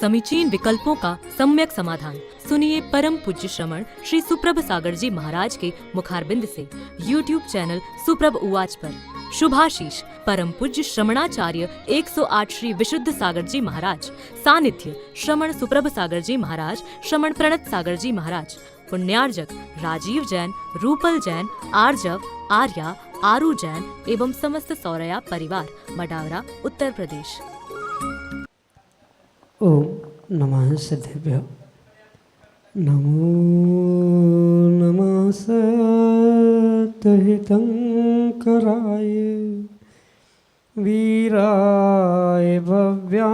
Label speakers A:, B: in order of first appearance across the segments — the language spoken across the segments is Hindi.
A: समीचीन विकल्पों का सम्यक समाधान। सुनिए परम पूज्य श्रमण श्री सुप्रभ सागर जी महाराज के मुखारबिंद से YouTube चैनल सुप्रभ उवाच पर। शुभाशीष परम पूज्य श्रमणाचार्य 108 श्री विशुद्ध सागर जी महाराज। सानिध्य श्रमण सुप्रभ सागर जी महाराज, श्रमण प्रणत सागर जी महाराज। पुण्यार्जक राजीव जैन, रूपल जैन, आर्जव, आर्या, आरू जैन एवं समस्त सौरया परिवार, मडावरा, उत्तर प्रदेश।
B: ओम नमः सिद्धेभ्यो। नमो नमः सतहितंकराय वीराय भव्याम्बुजभास्कराय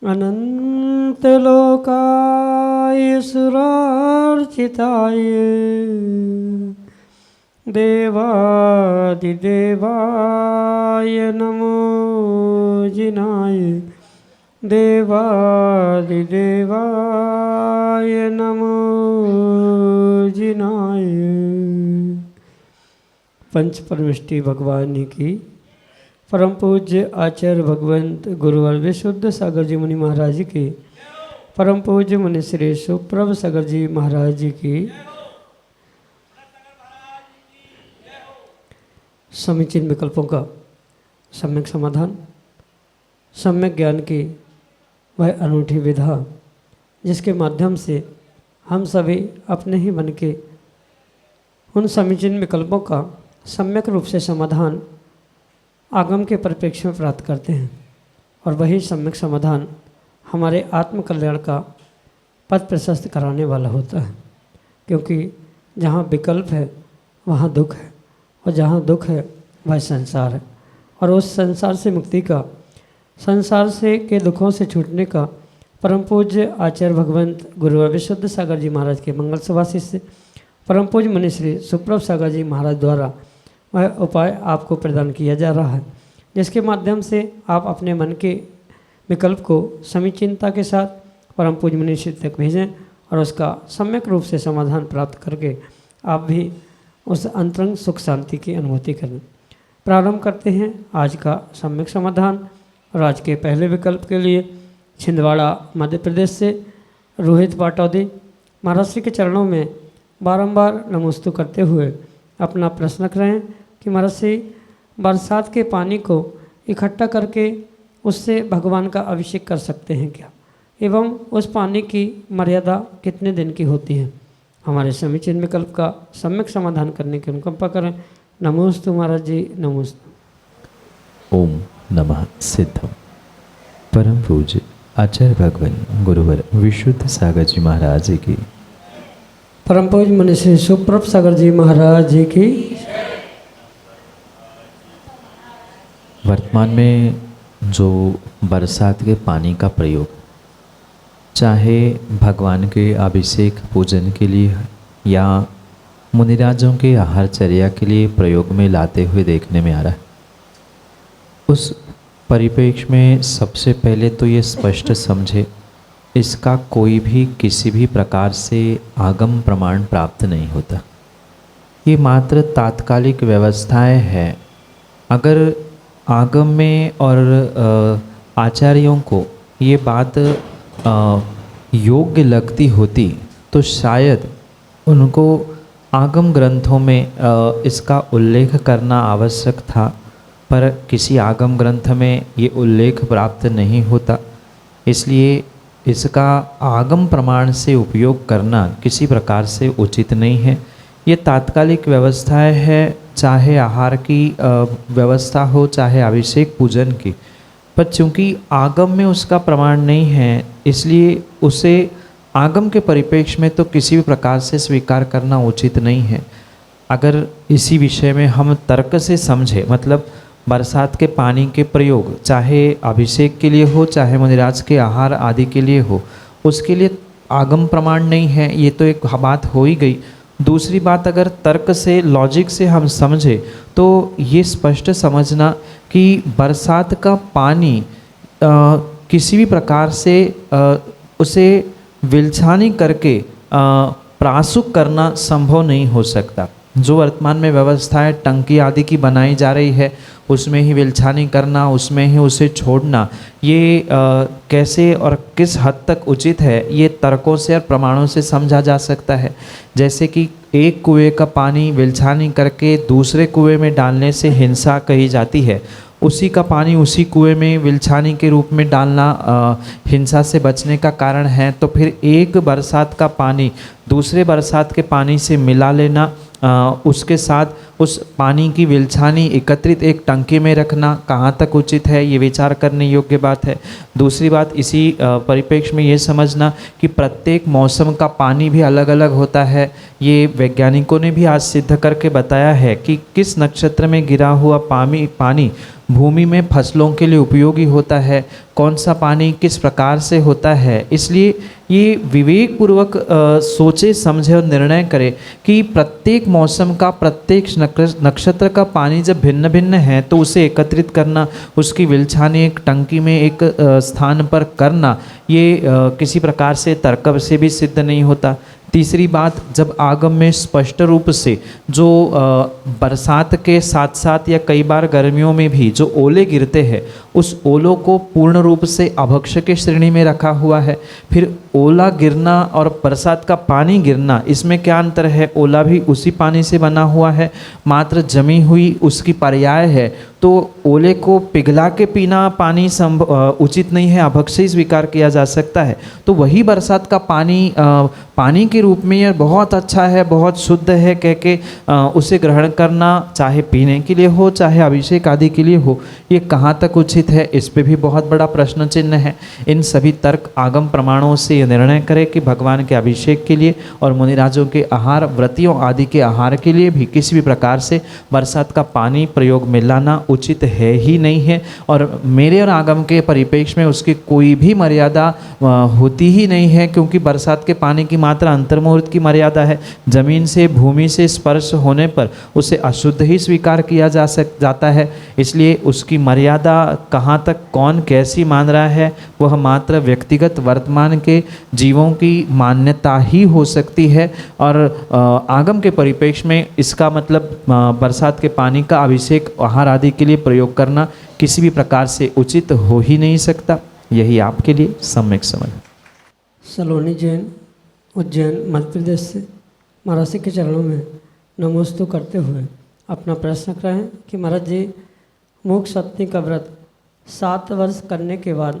B: अनंतलोकाय सुरार्चिताय देवादिदेवाय नमो जिनाय देवादिदेवाय नमो जिनाय। पंच परमेष्टि भगवान की परम पूज्य आचार्य भगवंत गुरुवर विशुद्ध सागर जी मुनि महाराज की, परम पूज्य मुनि श्री सुप्रभ सागर जी महाराज जी की समीचीन विकल्पों का सम्यक समाधान, सम्यक ज्ञान की वह अनूठी विधा जिसके माध्यम से हम सभी अपने ही मन के उन समीचीन विकल्पों का सम्यक रूप से समाधान आगम के परिप्रेक्ष्य में प्राप्त करते हैं, और वही सम्यक समाधान हमारे आत्मकल्याण का पथ प्रशस्त कराने वाला होता है। क्योंकि जहाँ विकल्प है वहाँ दुख है, और जहाँ दुख है वह संसार है, और उस संसार से मुक्ति का, संसार से के दुखों से छूटने का परम पूज्य आचार्य भगवंत गुरु विशुद्ध सागर जी महाराज के मंगल सुभाषित से परम पूज्य मुनि श्री सुप्रभ सागर जी महाराज द्वारा वह उपाय आपको प्रदान किया जा रहा है, जिसके माध्यम से आप अपने मन के विकल्प को समीचीनता के साथ परम पूज्य मुनि श्री तक भेजें और उसका सम्यक रूप से समाधान प्राप्त करके आप भी उस अंतरंग सुख शांति की अनुभूति करें। प्रारंभ करते हैं आज का सम्यक समाधान। और आज के पहले विकल्प के लिए छिंदवाड़ा मध्य प्रदेश से रोहित पाटौदी महाराज श्री के चरणों में बारंबार नमोस्तु करते हुए अपना प्रश्न रख रहे हैं कि महाराज श्री बरसात के पानी को इकट्ठा करके उससे भगवान का अभिषेक कर सकते हैं क्या, एवं उस पानी की मर्यादा कितने दिन की होती है। हमारे समीचीन विकल्प का सम्यक समाधान करने की अनुकंपा करें। नमोस्तु महाराज जी, नमोस्तु।
C: ओम नमः सिद्धम। परम पूज्य आचार्य भगवान गुरुवर विशुद्ध सागर जी महाराज की,
B: परम पूज्य मुनि श्री सुप्रभ सागर जी महाराज जी की।
C: वर्तमान में जो बरसात के पानी का प्रयोग चाहे भगवान के अभिषेक पूजन के लिए या मुनिराजों के आहारचर्या के लिए प्रयोग में लाते हुए देखने में आ रहा है, उस परिप्रेक्ष्य में सबसे पहले तो ये स्पष्ट समझे इसका कोई भी किसी भी प्रकार से आगम प्रमाण प्राप्त नहीं होता। ये मात्र तात्कालिक व्यवस्थाएं हैं। अगर आगम में और आचार्यों को ये बात योग्य लगती होती तो शायद उनको आगम ग्रंथों में इसका उल्लेख करना आवश्यक था, पर किसी आगम ग्रंथ में ये उल्लेख प्राप्त नहीं होता। इसलिए इसका आगम प्रमाण से उपयोग करना किसी प्रकार से उचित नहीं है। ये तात्कालिक व्यवस्थाएं है, चाहे आहार की व्यवस्था हो चाहे अभिषेक पूजन की, पर चूँकि आगम में उसका प्रमाण नहीं है इसलिए उसे आगम के परिप्रेक्ष्य में तो किसी भी प्रकार से स्वीकार करना उचित नहीं है। अगर इसी विषय में हम तर्क से समझे, मतलब बरसात के पानी के प्रयोग चाहे अभिषेक के लिए हो चाहे मुनिराज के आहार आदि के लिए हो, उसके लिए आगम प्रमाण नहीं है, ये तो एक बात हो ही गई। दूसरी बात, अगर तर्क से लॉजिक से हम समझे तो ये स्पष्ट समझना कि बरसात का पानी किसी भी प्रकार से उसे विलछानी करके प्रासुक करना संभव नहीं हो सकता। जो वर्तमान में व्यवस्थाएं टंकी आदि की बनाई जा रही है उसमें ही विलछानी करना, उसमें ही उसे छोड़ना, ये कैसे और किस हद तक उचित है, ये तर्कों से और प्रमाणों से समझा जा सकता है। जैसे कि एक कुएं का पानी विलछानी करके दूसरे कुएं में डालने से हिंसा कही जाती है, उसी का पानी उसी कुएं में विलछानी के रूप में डालना हिंसा से बचने का कारण है। तो फिर एक बरसात का पानी दूसरे बरसात के पानी से मिला लेना, उसके साथ उस पानी की विलछानी एकत्रित एक टंकी में रखना कहाँ तक उचित है, ये विचार करने योग्य बात है। दूसरी बात इसी परिप्रेक्ष्य में ये समझना कि प्रत्येक मौसम का पानी भी अलग अलग होता है। ये वैज्ञानिकों ने भी आज सिद्ध करके बताया है कि किस नक्षत्र में गिरा हुआ पानी भूमि में फसलों के लिए उपयोगी होता है, कौन सा पानी किस प्रकार से होता है। इसलिए ये विवेक पूर्वक सोचे समझे और निर्णय करे कि प्रत्येक मौसम का प्रत्येक नक्षत्र का पानी जब भिन्न भिन्न है तो उसे एकत्रित करना, उसकी विलछानी एक टंकी में एक स्थान पर करना, ये किसी प्रकार से तर्क से भी सिद्ध नहीं होता। तीसरी बात, जब आगम में स्पष्ट रूप से जो बरसात के साथ साथ या कई बार गर्मियों में भी जो ओले गिरते हैं उस ओलों को पूर्ण रूप से अभक्ष्य के श्रेणी में रखा हुआ है। फिर ओला गिरना और बरसात का पानी गिरना, इसमें क्या अंतर है? ओला भी उसी पानी से बना हुआ है, मात्र जमी हुई उसकी पर्याय है। तो ओले को पिघला के पीना पानी उचित नहीं है, अभक्ष्य स्वीकार किया जा सकता है। तो वही बरसात का पानी पानी के रूप में यह बहुत अच्छा है, बहुत शुद्ध है कह के उसे ग्रहण करना, चाहे पीने के लिए हो चाहे अभिषेक आदि के लिए हो, ये कहाँ तक उचित है, इस पे भी बहुत बड़ा प्रश्न चिन्ह है। इन सभी तर्क आगम प्रमाणों से निर्णय करें कि भगवान के अभिषेक के लिए और मुनिराजों के आहार, व्रतियों आदि के आहार के लिए भी किसी भी प्रकार से बरसात का पानी प्रयोग में लाना उचित है ही नहीं है। और मेरे और आगम के परिप्रेक्ष्य में उसकी कोई भी मर्यादा होती ही नहीं है, क्योंकि बरसात के पानी की मात्रा अंतर्मुहूर्त की मर्यादा है। जमीन से भूमि से स्पर्श होने पर उसे अशुद्ध ही स्वीकार किया जाता है। इसलिए उसकी मर्यादा कहाँ तक कौन कैसी मान रहा है, वह मात्र व्यक्तिगत वर्तमान के जीवों की मान्यता ही हो सकती है। और आगम के परिप्रेक्ष्य में इसका मतलब बरसात के पानी का अभिषेक आहार आदि के लिए प्रयोग करना किसी भी प्रकार से उचित हो ही नहीं सकता। यही आपके लिए सम्यक समझ।
B: सलोनी जैन, उज्जैन, मध्य प्रदेश से महाराज के चरणों में नमोस्तु करते हुए अपना प्रश्न करें कि महाराज जी, मूक सप्तमी का व्रत 7 वर्ष करने के बाद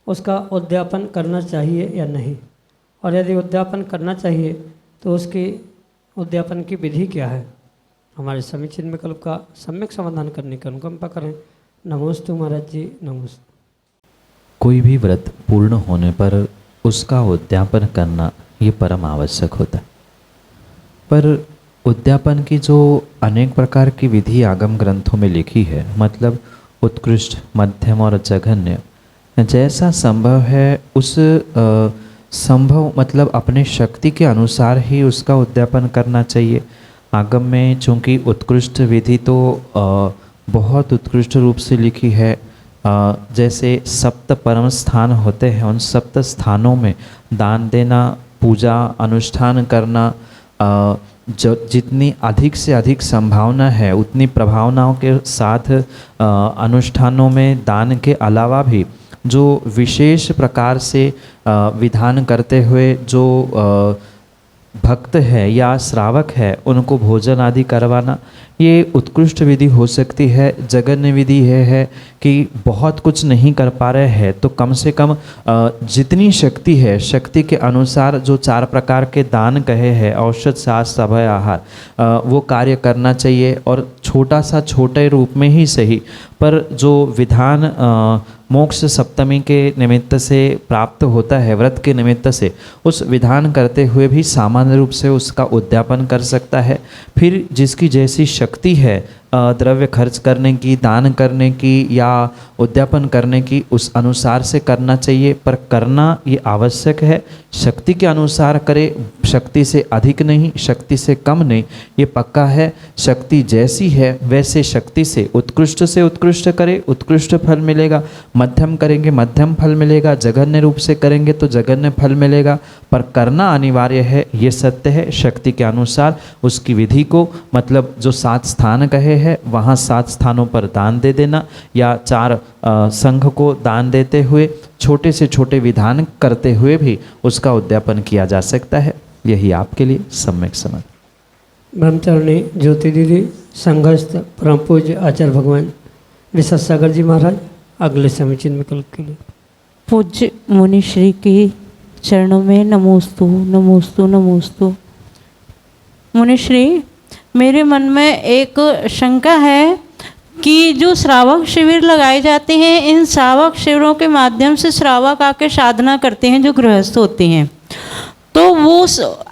B: उसका उद्यापन करना चाहिए या नहीं, और यदि उद्यापन करना चाहिए तो उसकी उद्यापन की विधि क्या है? हमारे समीचीन विकल्प का सम्यक समाधान करने की अनुकंपा करें। नमोस्तु महाराज जी, नमोस्तु।
C: कोई भी व्रत पूर्ण होने पर उसका उद्यापन करना ये परम आवश्यक होता है, पर उद्यापन की जो अनेक प्रकार की विधि आगम ग्रंथों में लिखी है, मतलब उत्कृष्ट, मध्यम और जघन्य, जैसा संभव है उस संभव मतलब अपने शक्ति के अनुसार ही उसका उद्यापन करना चाहिए। आगम में चूँकि उत्कृष्ट विधि तो बहुत उत्कृष्ट रूप से लिखी है, जैसे 7 परम स्थान होते हैं, उन 7 स्थानों में दान देना, पूजा अनुष्ठान करना, जो जितनी अधिक से अधिक संभावना है उतनी प्रभावनाओं के साथ अनुष्ठानों में दान के अलावा भी जो विशेष प्रकार से विधान करते हुए जो भक्त है या श्रावक है उनको भोजन आदि करवाना, ये उत्कृष्ट विधि हो सकती है। जघन्य विधि यह है कि बहुत कुछ नहीं कर पा रहे हैं तो कम से कम जितनी शक्ति है, शक्ति के अनुसार जो 4 प्रकार के दान कहे हैं, औषध, शास्त्र, अभय, आहार, वो कार्य करना चाहिए। और छोटा सा छोटे रूप में ही सही, पर जो विधान मोक्ष सप्तमी के निमित्त से प्राप्त होता है, व्रत के निमित्त से, उस विधान करते हुए भी सामान्य रूप से उसका उद्यापन कर सकता है। फिर जिसकी जैसी शक्ति है द्रव्य खर्च करने की, दान करने की या उद्यापन करने की, उस अनुसार से करना चाहिए। पर करना ये आवश्यक है, शक्ति के अनुसार करे, शक्ति से अधिक नहीं, शक्ति से कम नहीं, ये पक्का है। शक्ति जैसी है वैसे शक्ति से उत्कृष्ट करे, उत्कृष्ट फल मिलेगा। मध्यम करेंगे, मध्यम फल मिलेगा। जघन्य रूप से करेंगे तो जघन्य फल मिलेगा। पर करना अनिवार्य है, ये सत्य है। शक्ति के अनुसार उसकी विधि को, मतलब जो 7 स्थान कहे हैं वहाँ 7 स्थानों पर दान दे देना, या 4 संघ को दान देते हुए छोटे से छोटे विधान करते हुए भी उसका उद्यापन किया जा सकता है। यही आपके लिए सम्यक समझ।
B: ब्रह्मचारिणी ज्योति दीदी, संघस्थ परम पूज्य आचार्य भगवान विश्व सागर जी महाराज अगले समीचीन विकल्प के लिए।
D: पूज्य मुनिश्री के चरणों में नमोस्तु नमोस्तु नमोस्तु। मुनिश्री, मेरे मन में एक शंका है कि जो श्रावक शिविर लगाए जाते हैं, इन श्रावक शिविरों के माध्यम से श्रावक आके साधना करते हैं जो गृहस्थ होते हैं, तो वो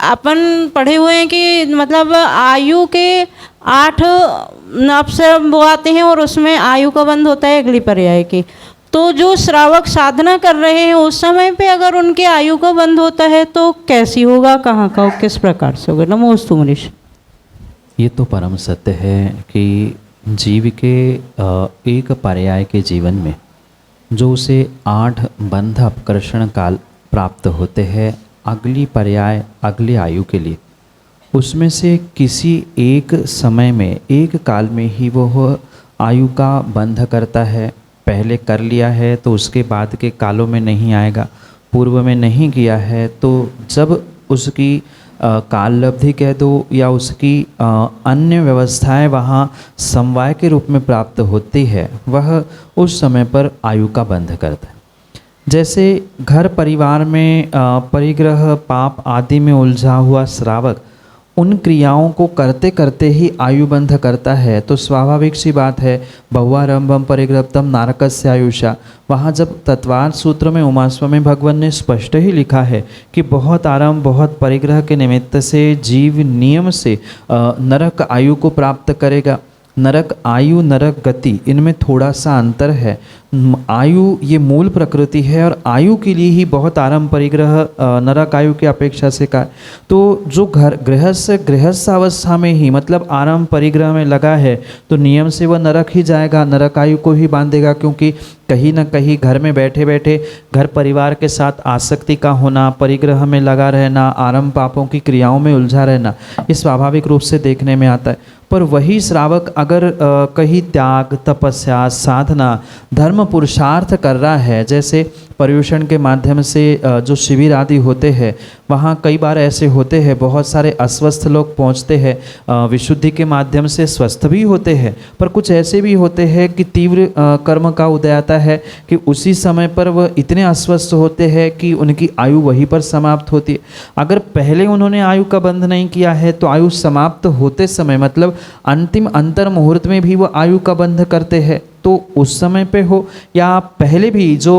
D: अपन पढ़े हुए हैं कि मतलब आयु के 8 अवसर वो आते हैं और उसमें आयु का बंध होता है अगली पर्याय की। तो जो श्रावक साधना कर रहे हैं उस समय पे अगर उनके आयु का बंध होता है तो कैसी होगा, कहाँ का, किस प्रकार से होगा? नमोस्तु मुनीश।
C: ये तो परम सत्य है कि जीव के एक पर्याय के जीवन में जो उसे 8 बंध अपकर्षण काल प्राप्त होते हैं अगली पर्याय अगले आयु के लिए, उसमें से किसी एक समय में, एक काल में ही वो आयु का बंध करता है। पहले कर लिया है तो उसके बाद के कालों में नहीं आएगा, पूर्व में नहीं किया है तो जब उसकी काल लब्धि कह दो या उसकी अन्य व्यवस्थाएं वहाँ समवाय के रूप में प्राप्त होती है, वह उस समय पर आयु का बंध करता है। जैसे घर परिवार में परिग्रह पाप आदि में उलझा हुआ श्रावक उन क्रियाओं को करते करते ही आयु बंध करता है, तो स्वाभाविक सी बात है, बहुआरंभम परिग्रप्तम नारकस्य आयुषा। वहाँ जब तत्वार सूत्र में उमास्वामी भगवान ने स्पष्ट ही लिखा है कि बहुत आरंभ बहुत परिग्रह के निमित्त से जीव नियम से नरक आयु को प्राप्त करेगा। नरक आयु नरक गति इनमें थोड़ा सा अंतर है। आयु ये मूल प्रकृति है और आयु के लिए ही बहुत आरंभ परिग्रह नरक आयु की अपेक्षा से का। तो जो गृहस्थ अवस्था में ही मतलब आरंभ परिग्रह में लगा है तो नियम से वह नरक ही जाएगा, नरक आयु को ही बांधेगा, क्योंकि कहीं ना कहीं घर में बैठे बैठे घर परिवार के साथ आसक्ति का होना, परिग्रह में लगा रहना, आरंभ पापों की क्रियाओं में उलझा रहना, ये स्वाभाविक रूप से देखने में आता है। पर वही श्रावक अगर कहीं त्याग, तपस्या, साधना, धर्म पुरुषार्थ कर रहा है, जैसे पर्यूषण के माध्यम से जो शिविर आदि होते हैं वहाँ कई बार ऐसे होते हैं, बहुत सारे अस्वस्थ लोग पहुँचते हैं, विशुद्धि के माध्यम से स्वस्थ भी होते हैं, पर कुछ ऐसे भी होते हैं कि तीव्र कर्म का उदय आता है कि उसी समय पर वह इतने अस्वस्थ होते हैं कि उनकी आयु वहीं पर समाप्त होती है। अगर पहले उन्होंने आयु का बंध नहीं किया है तो आयु समाप्त होते समय मतलब अंतिम अंतर मुहूर्त में भी वह आयु का बंध करते हैं, तो उस समय पे हो या पहले भी जो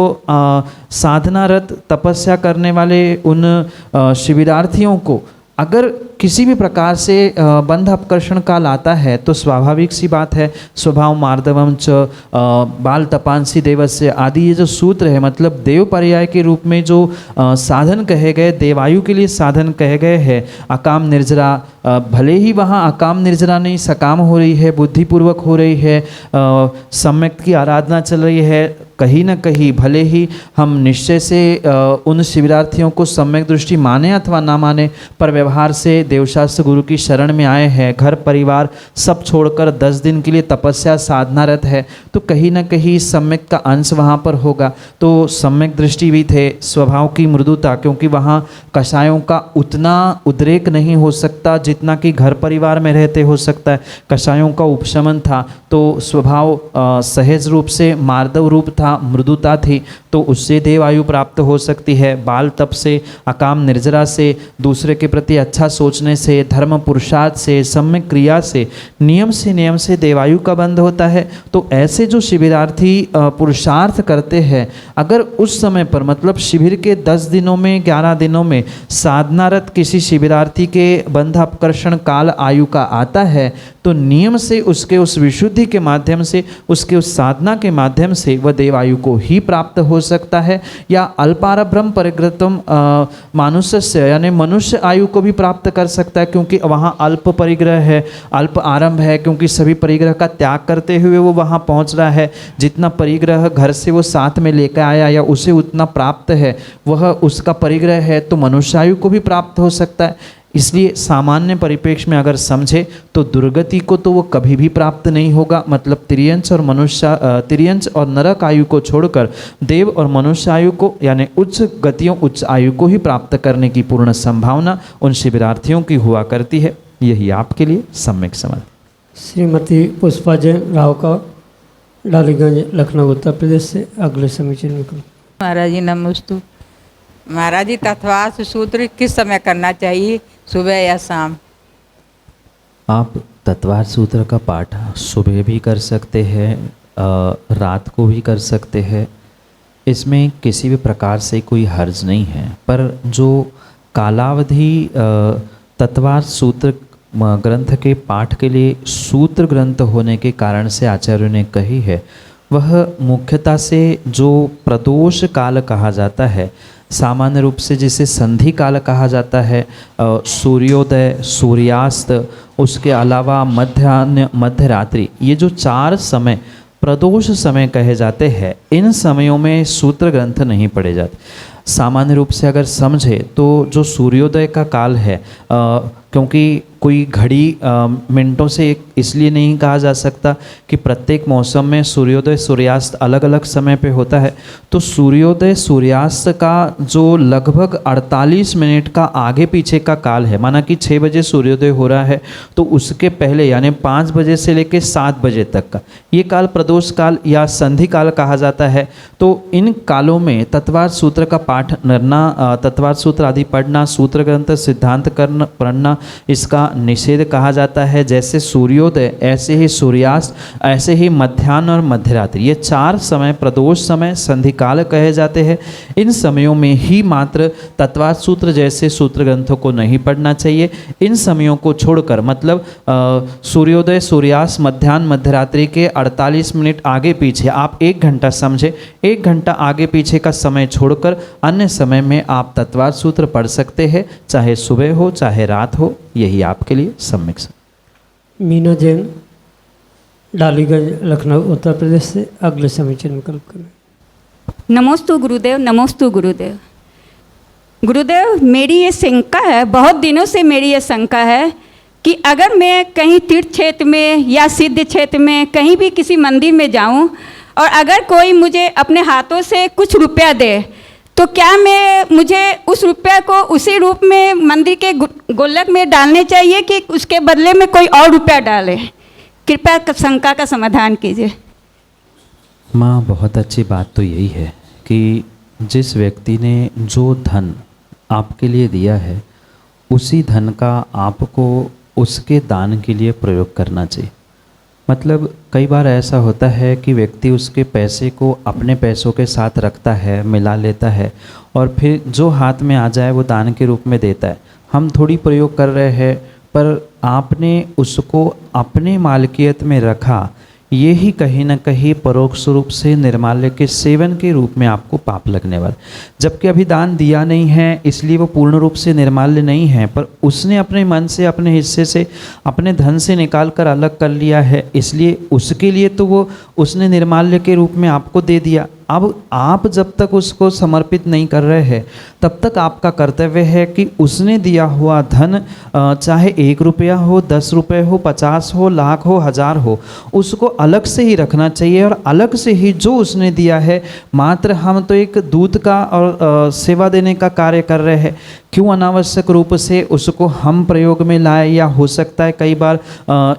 C: साधनारत तपस्या करने वाले उन शिविरार्थियों को अगर किसी भी प्रकार से बंध अपकर्षण काल आता है तो स्वाभाविक सी बात है, स्वभाव मार्दवम च बाल तपांसी देवस्य आदि ये जो सूत्र है, मतलब देव पर्याय के रूप में जो साधन कहे गए, देवायु के लिए साधन कहे गए हैं, अकाम निर्जरा, भले ही वहाँ अकाम निर्जरा नहीं सकाम हो रही है, बुद्धिपूर्वक हो रही है, सम्यक की आराधना चल रही है, कहीं ना कहीं भले ही हम निश्चय से उन शिविरार्थियों को सम्यक दृष्टि माने अथवा ना माने, पर व्यवहार से देवशास्त्र गुरु की शरण में आए हैं, घर परिवार सब छोड़कर 10 दिन के लिए तपस्या साधनारत है, तो कहीं ना कहीं सम्यक का अंश वहाँ पर होगा। तो सम्यक दृष्टि भी थे, स्वभाव की मृदुता, क्योंकि वहाँ कषायों का उतना उद्रेक नहीं हो सकता जितना कि घर परिवार में रहते हो सकता है। कषायों का उपशमन था तो स्वभाव सहज रूप से मार्दव रूप था, मृदुता थी, तो उससे देवायु प्राप्त हो सकती है। बाल तप से, अकाम निर्जरा से, दूसरे के प्रति अच्छा सोचने से, धर्म पुरुषार्थ से, सम्यक क्रिया से, नियम से देवायु का बंध होता है। तो ऐसे जो शिविरार्थी पुरुषार्थ करते हैं, अगर उस समय पर मतलब शिविर के 10 दिनों में 11 दिनों में साधनारत किसी शिविरार्थी के बंध अपकर्षण काल आयु का आता है तो नियम से उसके उस विशुद्धि के माध्यम से, उसके उस साधना के माध्यम से वह देवायु को ही प्राप्त हो सकता है, या अल्पारभ्रम परिग्रहम मानुष्य यानी मनुष्य आयु को भी प्राप्त कर सकता है, क्योंकि वहाँ अल्प परिग्रह है, अल्प आरंभ है, क्योंकि सभी परिग्रह का त्याग करते हुए वो वहाँ पहुँच रहा है। जितना परिग्रह घर से वो साथ में लेकर आया या उसे उतना प्राप्त है, वह उसका परिग्रह है, तो मनुष्य आयु को भी प्राप्त हो सकता है। इसलिए सामान्य परिप्रेक्ष्य में अगर समझे तो दुर्गति को तो वो कभी भी प्राप्त नहीं होगा। मतलब तिर्यंच और नरक आयु को छोड़कर देव और मनुष्य आयु को यानी उच्च गतियों, उच्च आयु को ही प्राप्त करने की पूर्ण संभावना उन शिविरार्थियों की हुआ करती है। यही आपके लिए सम्यक समाधान।
B: श्रीमती पुष्पा जैन राव का, डालीगंज, लखनऊ, उत्तर प्रदेश से अगले समीचीन विकल्प।
E: महाराज जी नमस्तु। महाराज जी तत्वार्थ सूत्र किस समय करना चाहिए, सुबह या शाम?
C: आप तत्वार्थ सूत्र का पाठ सुबह भी कर सकते हैं, रात को भी कर सकते हैं, इसमें किसी भी प्रकार से कोई हर्ज नहीं है। पर जो कालावधि तत्वार्थ सूत्र ग्रंथ के पाठ के लिए सूत्र ग्रंथ होने के कारण से आचार्यों ने कही है, वह मुख्यतः से जो प्रदोष काल कहा जाता है, सामान्य रूप से जिसे संधि काल कहा जाता है, सूर्योदय, सूर्यास्त, उसके अलावा मध्याह्न, मध्य रात्रि, ये जो 4 समय प्रदोष समय कहे जाते हैं, इन समयों में सूत्र ग्रंथ नहीं पढ़े जाते। सामान्य रूप से अगर समझे तो जो सूर्योदय का काल है, क्योंकि कोई घड़ी मिनटों से इसलिए नहीं कहा जा सकता कि प्रत्येक मौसम में सूर्योदय सूर्यास्त अलग अलग समय पे होता है, तो सूर्योदय सूर्यास्त का जो लगभग 48 मिनट का आगे पीछे का काल है, माना कि 6 बजे सूर्योदय हो रहा है तो उसके पहले यानी 5 बजे से लेकर 7 बजे तक का ये काल प्रदोष काल या संधि काल कहा जाता है। तो इन कालों में तत्वार्थ सूत्र का पाठ करना, तत्वार्थ सूत्र आदि पढ़ना, सूत्र ग्रंथ सिद्धांत करना पढ़ना, इसका निषेध कहा जाता है। जैसे सूर्योदय, ऐसे ही सूर्यास्त, ऐसे ही मध्याह्न और मध्यरात्रि, ये 4 समय प्रदोष समय संधि काल कहे जाते हैं। इन समयों में ही मात्र तत्वार्थ सूत्र जैसे सूत्र ग्रंथों को नहीं पढ़ना चाहिए। इन समयों को छोड़कर मतलब सूर्योदय सूर्यास्त मध्याह्न मध्यरात्रि के 48 मिनट आगे पीछे आप 1 घंटा समझे, 1 घंटा आगे पीछे का समय छोड़कर अन्य समय में आप तत्वार्थ सूत्र पढ़ सकते हैं, चाहे सुबह हो चाहे रात हो। यही आपके लिए सम्यक।
B: मीना जैन, डालीगंज, लखनऊ, उत्तर प्रदेश से अगले समीचीन विकल्प करें।
F: नमोस्तु गुरुदेव, नमोस्तु गुरुदेव। गुरुदेव, मेरी ये शंका है, बहुत दिनों से मेरी ये शंका है कि अगर मैं कहीं तीर्थ क्षेत्र में या सिद्ध क्षेत्र में कहीं भी किसी मंदिर में जाऊं और अगर कोई मुझे अपने हाथों से कुछ रुपया दे, तो क्या मुझे उस रुपया को उसी रूप में मंदिर के गोलक में डालने चाहिए कि उसके बदले में कोई और रुपया डाले? कृपया शंका का समाधान कीजिए।
C: माँ, बहुत अच्छी बात तो यही है कि जिस व्यक्ति ने जो धन आपके लिए दिया है, उसी धन का आपको उसके दान के लिए प्रयोग करना चाहिए। मतलब कई बार ऐसा होता है कि व्यक्ति उसके पैसे को अपने पैसों के साथ रखता है, मिला लेता है और फिर जो हाथ में आ जाए वो दान के रूप में देता है। हम थोड़ी प्रयोग कर रहे हैं, पर आपने उसको अपने मालकियत में रखा, ये ही कहीं ना कहीं परोक्ष रूप से निर्माल्य के सेवन के रूप में आपको पाप लगने वाला। जबकि अभी दान दिया नहीं है इसलिए वो पूर्ण रूप से निर्माल्य नहीं है, पर उसने अपने मन से, अपने हिस्से से, अपने धन से निकाल कर अलग कर लिया है, इसलिए उसके लिए तो वो उसने निर्माल्य के रूप में आपको दे दिया। अब आप जब तक उसको समर्पित नहीं कर रहे हैं तब तक आपका कर्तव्य है कि उसने दिया हुआ धन, चाहे 1 रुपया हो, 10 रुपये हो, 50 हो, लाख हो, 1000 हो, उसको अलग से ही रखना चाहिए और अलग से ही जो उसने दिया है, मात्र हम तो एक दूध का और सेवा देने का कार्य कर रहे हैं। क्यों अनावश्यक रूप से उसको हम प्रयोग में लाए? या हो सकता है कई बार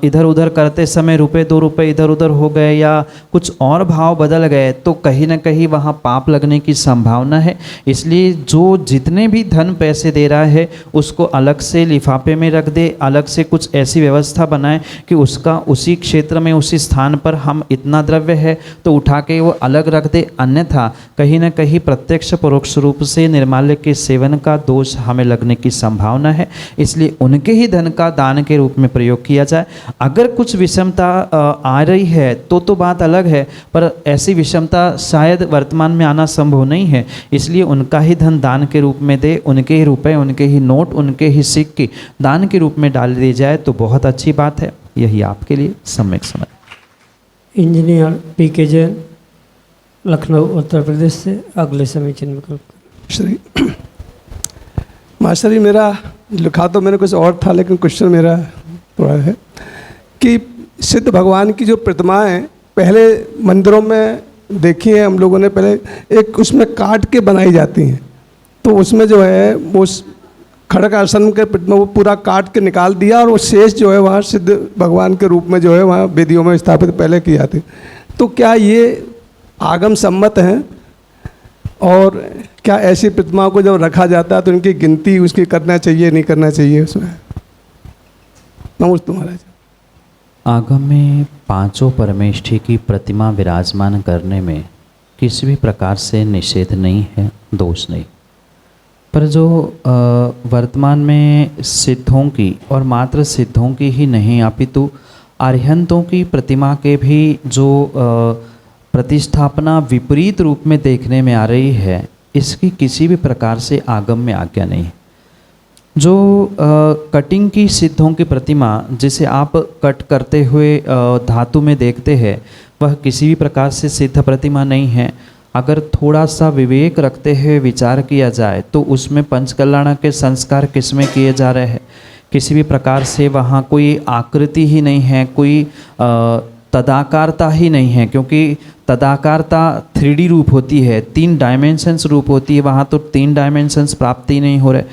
C: इधर उधर करते समय रुपए 2 रुपये इधर उधर हो गए या कुछ और भाव बदल गए, तो कहीं ना कहीं वहाँ पाप लगने की संभावना है। इसलिए जो जितने भी धन पैसे दे रहा है उसको अलग से लिफाफे में रख दे, अलग से कुछ ऐसी व्यवस्था बनाए कि उसका उसी क्षेत्र में, उसी स्थान पर हम इतना द्रव्य है तो उठा के वो अलग रख दे। अन्यथा कहीं ना कहीं प्रत्यक्ष परोक्ष रूप से निर्माल्य के सेवन का दोष हमें लगने की संभावना है, इसलिए उनके ही धन का दान के रूप में प्रयोग किया जाए। अगर कुछ विषमता आ रही है तो बात अलग है, पर ऐसी विषमता शायद वर्तमान में आना संभव नहीं है, इसलिए उनका ही धन दान के रूप में दे, उनके ही रुपए, उनके ही नोट, उनके ही सिक्के दान के रूप में डाल दिए जाए तो बहुत अच्छी बात है। यही आपके लिए सम्यक समझ।
B: इंजीनियर पी.के. जैन, लखनऊ उत्तर प्रदेश से अगले समीचीन विकल्प।
G: श्री मास्टर जी, मेरा लिखा तो मैंने कुछ और था, लेकिन क्वेश्चन मेरा थोड़ा है कि सिद्ध भगवान की जो प्रतिमाएं पहले मंदिरों में देखी हैं हम लोगों ने, पहले एक उसमें काट के बनाई जाती हैं, तो उसमें जो है वो खड़ग आसन के प्रतिमा वो पूरा काट के निकाल दिया और वो शेष जो है वहाँ सिद्ध भगवान के रूप में जो है वहाँ वेदियों में स्थापित पहले की जाती। तो क्या ये आगम सम्मत हैं, और क्या ऐसी प्रतिमाओं को जब रखा जाता है तो इनकी गिनती उसकी करना चाहिए नहीं करना चाहिए उसमें? नमस्ते महाराज।
C: आगम में पांचों परमेष्ठी की प्रतिमा विराजमान करने में किसी भी प्रकार से निषेध नहीं है, दोष नहीं, पर जो वर्तमान में सिद्धों की और मात्र सिद्धों की ही नहीं अपितु अरिहंतों की प्रतिमा के भी जो प्रतिष्ठापना विपरीत रूप में देखने में आ रही है, इसकी किसी भी प्रकार से आगम में आज्ञा नहीं है। जो कटिंग की सिद्धों की प्रतिमा जिसे आप कट करते हुए धातु में देखते हैं, वह किसी भी प्रकार से सिद्ध प्रतिमा नहीं है। अगर थोड़ा सा विवेक रखते हुए विचार किया जाए तो उसमें पंचकल्याण के संस्कार किसमें किए जा रहे हैं, किसी भी प्रकार से वहाँ कोई आकृति ही नहीं है, कोई तदाकारता ही नहीं है, क्योंकि तदाकारता 3D रूप होती है, 3 डायमेंशंस रूप होती है, वहाँ तो 3 डायमेंशंस प्राप्त ही नहीं हो रहे।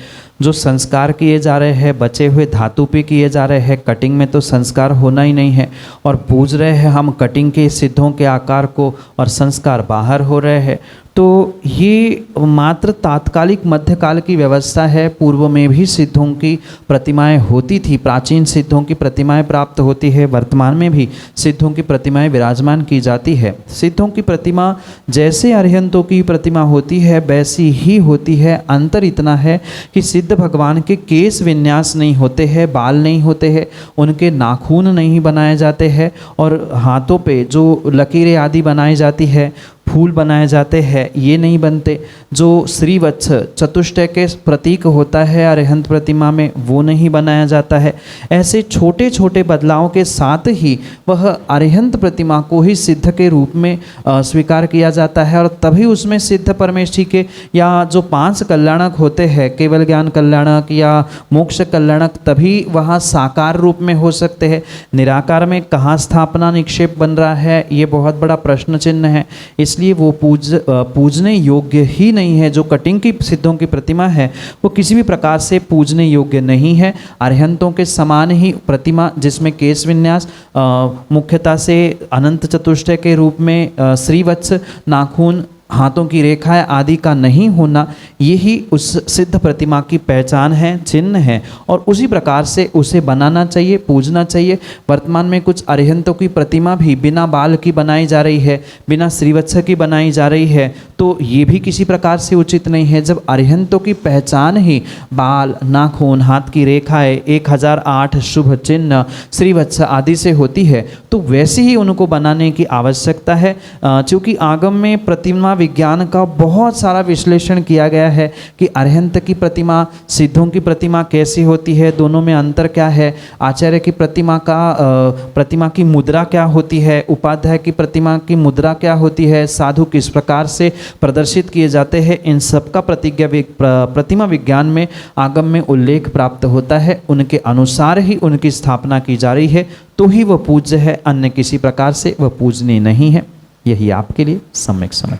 C: जो संस्कार किए जा रहे हैं बचे हुए धातु पे किए जा रहे हैं, कटिंग में तो संस्कार होना ही नहीं है, और पूज रहे हैं हम कटिंग के सिद्धों के आकार को और संस्कार बाहर हो रहे हैं। तो ये मात्र तात्कालिक मध्यकाल की व्यवस्था है। पूर्व में भी सिद्धों की प्रतिमाएं होती थी, प्राचीन सिद्धों की प्रतिमाएं प्राप्त होती है, वर्तमान में भी सिद्धों की प्रतिमाएं विराजमान की जाती है। सिद्धों की प्रतिमा जैसे अरिहंतों की प्रतिमा होती है वैसी ही होती है। अंतर इतना है कि सिद्ध भगवान के केस विन्यास नहीं होते हैं, बाल नहीं होते हैं, उनके नाखून नहीं बनाए जाते हैं, और हाथों पे जो लकीरें आदि बनाई जाती है, फूल बनाए जाते हैं, ये नहीं बनते। जो श्रीवत्स चतुष्टय के प्रतीक होता है अरिहंत प्रतिमा में, वो नहीं बनाया जाता है। ऐसे छोटे छोटे बदलावों के साथ ही वह अरिहंत प्रतिमा को ही सिद्ध के रूप में स्वीकार किया जाता है, और तभी उसमें सिद्ध परमेष्ठी के या जो 5 कल्याणक होते हैं, केवल ज्ञान कल्याणक या मोक्ष कल्याणक, तभी वहाँ साकार रूप में हो सकते हैं। निराकार में कहाँ स्थापना निक्षेप बन रहा है, ये बहुत बड़ा प्रश्न चिन्ह है। इसलिए वो पूजने योग्य ही नहीं है। जो कटिंग की सिद्धों की प्रतिमा है वो किसी भी प्रकार से पूजने योग्य नहीं है। अरिहंतों के समान ही प्रतिमा जिसमें केश विन्यास मुख्यतः से अनंत चतुष्टय के रूप में श्रीवत्स, नाखून, हाथों की रेखाएं आदि का नहीं होना, यही उस सिद्ध प्रतिमा की पहचान है, चिन्ह है, और उसी प्रकार से उसे बनाना चाहिए, पूजना चाहिए। वर्तमान में कुछ अरिहंतों की प्रतिमा भी बिना बाल की बनाई जा रही है, बिना श्रीवत्स की बनाई जा रही है, तो ये भी किसी प्रकार से उचित नहीं है। जब अरिहंतों की पहचान ही बाल, नाखून, हाथ की रेखाएं, 1008 शुभ चिन्ह, श्रीवत्स आदि से होती है, तो वैसे ही उनको बनाने की आवश्यकता है। चूँकि आगम में प्रतिमा विज्ञान का बहुत सारा विश्लेषण किया गया है कि अरिहंत की प्रतिमा, सिद्धों की प्रतिमा कैसी होती है, दोनों में अंतर क्या है, आचार्य की प्रतिमा की मुद्रा क्या होती है, उपाध्याय की प्रतिमा की मुद्रा क्या होती है, साधु किस प्रकार से प्रदर्शित किए जाते हैं, इन सब का प्रतिमा विज्ञान में आगम में उल्लेख प्राप्त होता है। उनके अनुसार ही उनकी स्थापना की जा रही है, तो ही वह पूज्य है, अन्य किसी प्रकार से वह पूजनीय नहीं है। यही आपके लिए सम्यक समझ।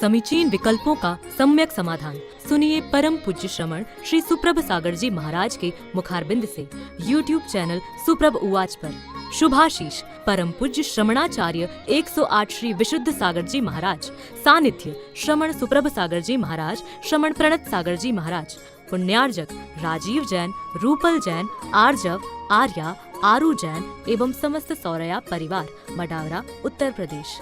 A: समीचीन विकल्पों का सम्यक समाधान सुनिए परम पूज्य श्रमण श्री सुप्रभ सागर जी महाराज के मुखारबिंद से YouTube चैनल सुप्रभ उवाच पर। शुभाशीष परम पूज्य श्रमणाचार्य 108 श्री विशुद्ध सागर जी महाराज, सानिध्य श्रमण सुप्रभ सागर जी महाराज, श्रमण प्रणत सागर जी महाराज, पुण्यार्जक राजीव जैन, रूपल जैन, आर्जव, आर्या, आरू जैन एवं समस्त सौरया परिवार, मडावरा, उत्तर प्रदेश।